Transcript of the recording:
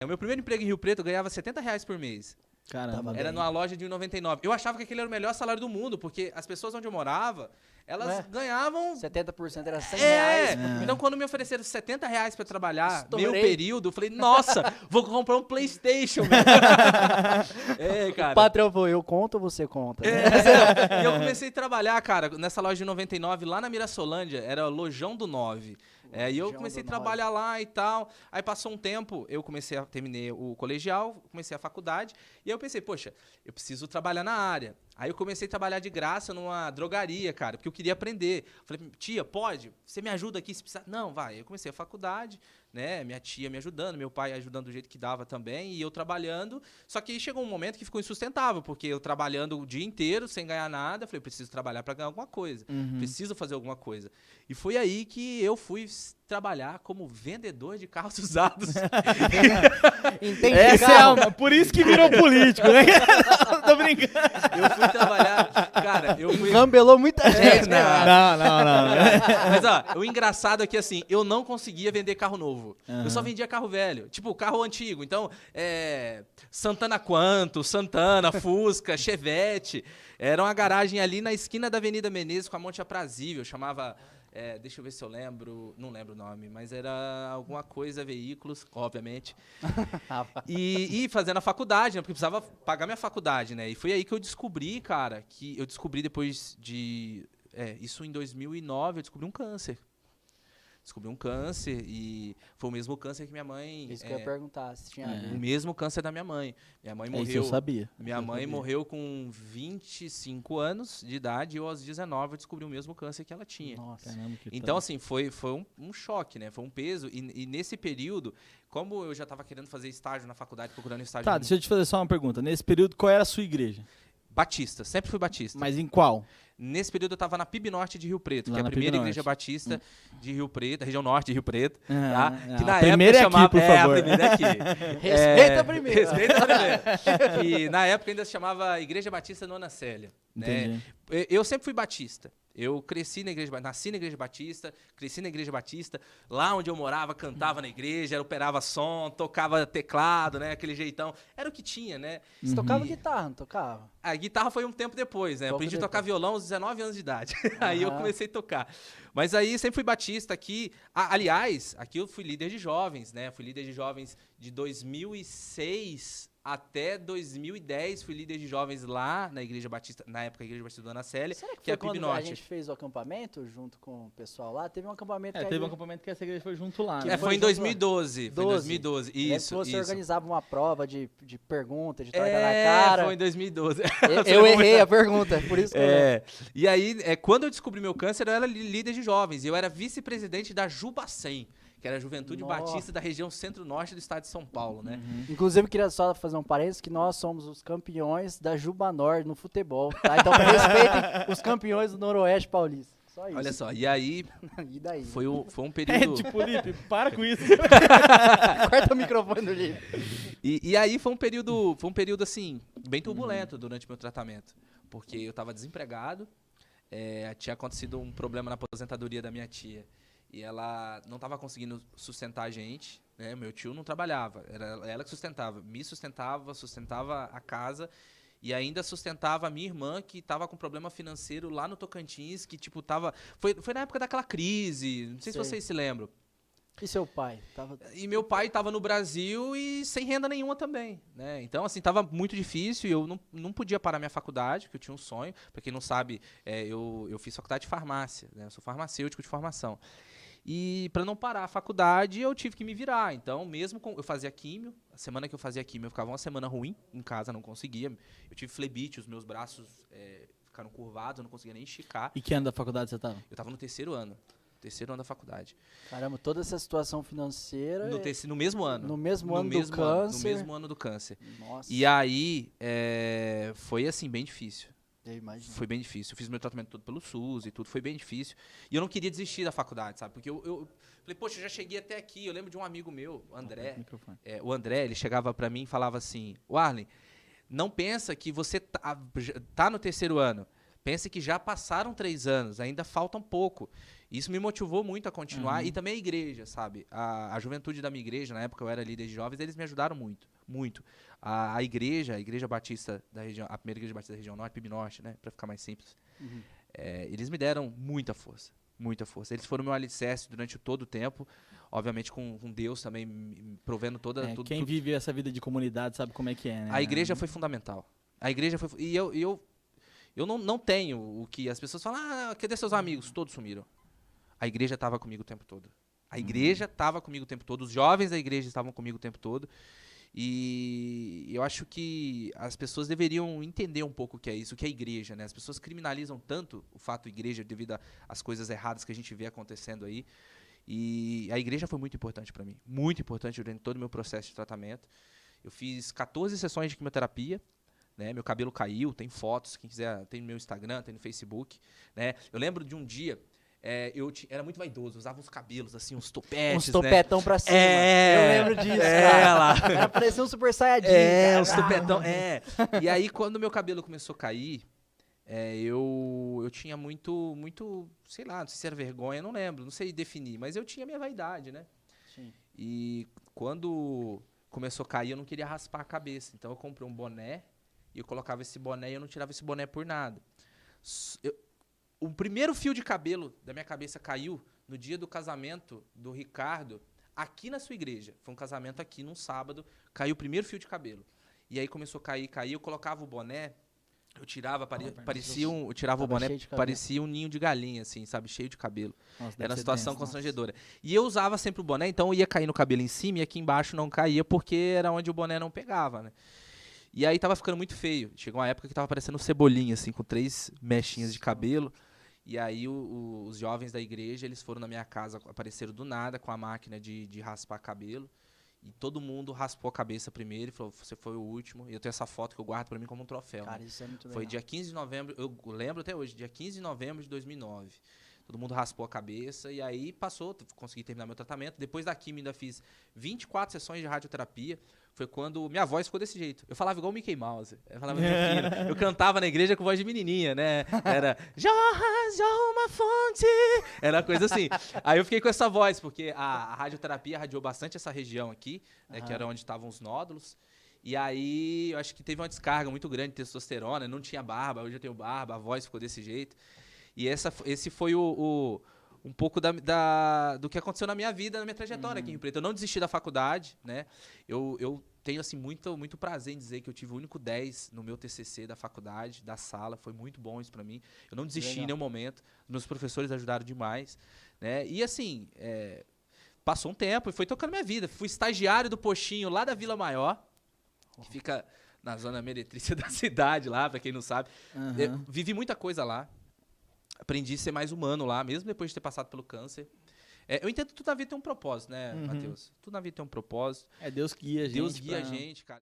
O meu primeiro emprego em Rio Preto eu ganhava R$ 70 por mês. Caramba. Era numa loja de 1,99. Eu achava que aquele era o melhor salário do mundo, porque as pessoas onde eu morava, elas ganhavam... 70% era R$ 100. Então, quando me ofereceram R$ 70 pra eu trabalhar, Estourei. meu período, eu falei, nossa, vou comprar um PlayStation, meu. Cara. O patrão falou, eu conto ou você conta? E eu comecei a trabalhar, cara, nessa loja de 99, lá na Mirasolândia, era o Lojão do 9. E eu comecei a trabalhar lá e tal. Aí passou um tempo, terminei o colegial, comecei a faculdade. E aí eu pensei, poxa, eu preciso trabalhar na área. Aí eu comecei a trabalhar de graça numa drogaria, cara, porque eu queria aprender. Falei, tia, pode? Você me ajuda aqui se precisar? Não, vai. Eu comecei a faculdade, né? Minha tia me ajudando, meu pai ajudando do jeito que dava também, e eu trabalhando. Só que aí chegou um momento que ficou insustentável, porque eu trabalhando o dia inteiro sem ganhar nada. Falei, preciso trabalhar para ganhar alguma coisa. Preciso fazer alguma coisa. E foi aí que eu fui trabalhar como vendedor de carros usados. Entende? Essa é por isso que virou político, né? Tô brincando. Eu fui trabalhar, cara, Engambelou muita gente, né? Não. Mas, ó, o engraçado é que, assim, eu não conseguia vender carro novo. Eu só vendia carro velho. Tipo, carro antigo. Então, Santana Quanto, Santana, Fusca, Chevette. Era uma garagem ali na esquina da Avenida Menezes com a Monte Aprazível. Chamava... deixa eu ver se eu lembro. Não lembro o nome, mas era alguma coisa, veículos, obviamente. E fazendo a faculdade, né? Porque precisava pagar minha faculdade, né? E foi aí que eu descobri, cara, que eu descobri depois de... isso em 2009, eu descobri um câncer. Descobri um câncer e foi o mesmo câncer que minha mãe... Isso que eu ia perguntar, se tinha... O mesmo câncer da minha mãe. Minha mãe morreu... Isso eu sabia. Minha mãe morreu com 25 anos de idade e eu, aos 19, eu descobri o mesmo câncer que ela tinha. Nossa. Caramba, que Então, assim, foi um choque, né? Foi um peso. E nesse período, como eu já estava querendo fazer estágio na faculdade, procurando estágio... Tá, deixa eu te fazer só uma pergunta. Nesse período, qual era a sua igreja? Batista, sempre fui batista. Mas em qual? Nesse período eu estava na PIB Norte de Rio Preto, Lá que é a na primeira PIB igreja Norte. batista de Rio Preto, região norte de Rio Preto. Que a na primeira é época aqui, por favor. a primeira é aqui. Respeita a primeira. Respeita a primeira. Que na época ainda se chamava Igreja Batista Nona Célia. Né? Entendi. Eu sempre fui batista. Eu cresci na igreja, nasci na igreja batista, cresci na igreja batista. Lá onde eu morava, cantava na igreja, operava som, tocava teclado, né? Aquele jeitão. Era o que tinha, né? Você tocava guitarra, não tocava? A guitarra foi um tempo depois, né? Eu aprendi a tocar violão aos 19 anos de idade. Aí eu comecei a tocar. Mas aí sempre fui batista aqui. Aliás, aqui eu fui líder de jovens, né? Fui líder de jovens de 2006 até 2010. Fui líder de jovens lá na Igreja Batista, na época a Igreja Batista Dona Célia, Será que que é foi a PIB quando a Norte. gente fez o acampamento junto com o pessoal lá? Teve um acampamento que a Teve um gente- acampamento que essa igreja foi junto lá, Que né? Foi em junto lá. 2012. Foi em 2012. Eu lembro que Isso, você isso. organizava uma prova de pergunta, de torta na cara. Foi em 2012. Eu errei a pergunta, por isso que eu lembro. E aí, quando eu descobri meu câncer, eu era líder de jovens. E eu era vice-presidente da Jubacem, que era a Juventude Nossa. Batista da região centro-norte do estado de São Paulo, né? Inclusive, eu queria só fazer um parênteses que nós somos os campeões da Jubanor no futebol, tá? Então, respeitem os campeões do Noroeste Paulista. Só isso. Olha só, e aí E daí? foi um período... Tipo, Lipe, para com isso. Corta o microfone do livro. E aí foi um período assim, bem turbulento durante meu tratamento. Porque eu estava desempregado, tinha acontecido um problema na aposentadoria da minha tia. E ela não estava conseguindo sustentar a gente, né? Meu tio não trabalhava, era ela que sustentava. Me sustentava a casa e ainda sustentava a minha irmã, que estava com problema financeiro lá no Tocantins, que tipo tava... Foi na época daquela crise, não sei se Sei. vocês se lembram. E seu pai? E meu pai estava no Brasil e sem renda nenhuma também, né? Então, assim, estava muito difícil e eu não podia parar minha faculdade, porque eu tinha um sonho. Para quem não sabe, eu fiz faculdade de farmácia, né? Eu sou farmacêutico de formação. E para não parar a faculdade, eu tive que me virar. Então, eu fazia químio. A semana que eu fazia químio, eu ficava uma semana ruim em casa, não conseguia. Eu tive flebite, os meus braços ficaram curvados, eu não conseguia nem esticar. E que ano da faculdade você tava? Eu estava no terceiro ano da faculdade. Caramba, toda essa situação financeira... No mesmo ano. No mesmo ano do câncer. No mesmo ano do câncer. Nossa, E aí, foi assim, bem difícil. eu imagino. Foi bem difícil. Eu fiz meu tratamento todo pelo SUS e tudo, foi bem difícil. E eu não queria desistir da faculdade, sabe? Porque eu falei, poxa, eu já cheguei até aqui. Eu lembro de um amigo meu, o André. O André, ele chegava pra mim e falava assim, Arlen, não pensa que você tá no terceiro ano. Pense que já passaram 3 anos, ainda falta um pouco. Isso me motivou muito a continuar. E também a igreja, sabe? A juventude da minha igreja, na época eu era líder de jovens, eles me ajudaram muito, muito. A igreja batista da região, a primeira igreja batista da região norte, PIB Norte, né? Pra ficar mais simples. Eles me deram muita força, muita força. Eles foram meu alicerce durante todo o tempo. Obviamente com Deus também me provendo tudo. Quem vive essa vida de comunidade sabe como é que é, né? A igreja foi fundamental. A igreja foi... E eu não tenho o que as pessoas falam, cadê seus amigos? Todos sumiram. A igreja estava comigo o tempo todo. A igreja estava comigo o tempo todo. Os jovens da igreja estavam comigo o tempo todo. E eu acho que as pessoas deveriam entender um pouco o que é isso, o que é a igreja, né? As pessoas criminalizam tanto o fato igreja devido às coisas erradas que a gente vê acontecendo aí. E a igreja foi muito importante para mim. Muito importante durante todo o meu processo de tratamento. Eu fiz 14 sessões de quimioterapia. Né, meu cabelo caiu, tem fotos, quem quiser, tem no meu Instagram, tem no Facebook. Né? Eu lembro de um dia, eu era muito vaidoso, usava uns cabelos, assim, uns topetes. Uns topetão pra cima. Eu lembro disso, cara. Parecia um Super Saiyajin. Uns topetão, E aí, quando meu cabelo começou a cair, eu tinha muito, sei lá, não sei se era vergonha, não lembro, não sei definir, mas eu tinha minha vaidade, né? Sim. E quando começou a cair, eu não queria raspar a cabeça, então eu comprei um boné, e eu colocava esse boné e eu não tirava esse boné por nada. O primeiro fio de cabelo da minha cabeça caiu no dia do casamento do Ricardo, aqui na sua igreja. Foi um casamento aqui, num sábado, caiu o primeiro fio de cabelo. E aí começou a cair, eu colocava o boné, eu tirava, eu tirava o boné, parecia um ninho de galinha, assim, sabe? Cheio de cabelo. Nossa, era uma situação constrangedora. E eu usava sempre o boné, então ia cair no cabelo em cima e aqui embaixo não caía, porque era onde o boné não pegava, né? E aí tava ficando muito feio. Chegou uma época que tava parecendo um Cebolinha, assim, com 3 mechinhas de cabelo. E aí os jovens da igreja, eles foram na minha casa, apareceram do nada com a máquina de raspar cabelo. E todo mundo raspou a cabeça primeiro e falou, você foi o último. E eu tenho essa foto que eu guardo pra mim como um troféu. Cara, né? isso é muito legal. Foi dia 15 de novembro, eu lembro até hoje, dia 15 de novembro de 2009. Todo mundo raspou a cabeça e aí passou, consegui terminar meu tratamento. Depois da quimio ainda fiz 24 sessões de radioterapia. Foi quando minha voz ficou desse jeito. Eu falava igual o Mickey Mouse. Eu falava eu cantava na igreja com voz de menininha, né? Era jorra uma fonte. Era coisa assim. Aí eu fiquei com essa voz, porque a radioterapia radiou bastante essa região aqui, né? Que era onde estavam os nódulos. E aí eu acho que teve uma descarga muito grande de testosterona. Não tinha barba, hoje eu tenho barba, a voz ficou desse jeito. E esse foi um pouco do que aconteceu na minha vida, na minha trajetória aqui em Rio Preto. Eu não desisti da faculdade, né? Eu tenho assim, muito prazer em dizer que eu tive o único 10 no meu TCC da faculdade, da sala. Foi muito bom isso pra mim. Eu não desisti em nenhum momento. Meus professores ajudaram demais, né? E assim, passou um tempo e foi tocando minha vida. Fui estagiário do postinho lá da Vila Maior, que fica na zona meretrícia da cidade lá, pra quem não sabe. Vivi muita coisa lá. Aprendi a ser mais humano lá, mesmo depois de ter passado pelo câncer. Eu entendo que tudo na vida tem um propósito, né, Matheus? Tudo na vida tem um propósito. Deus guia a gente. Deus guia a gente, cara.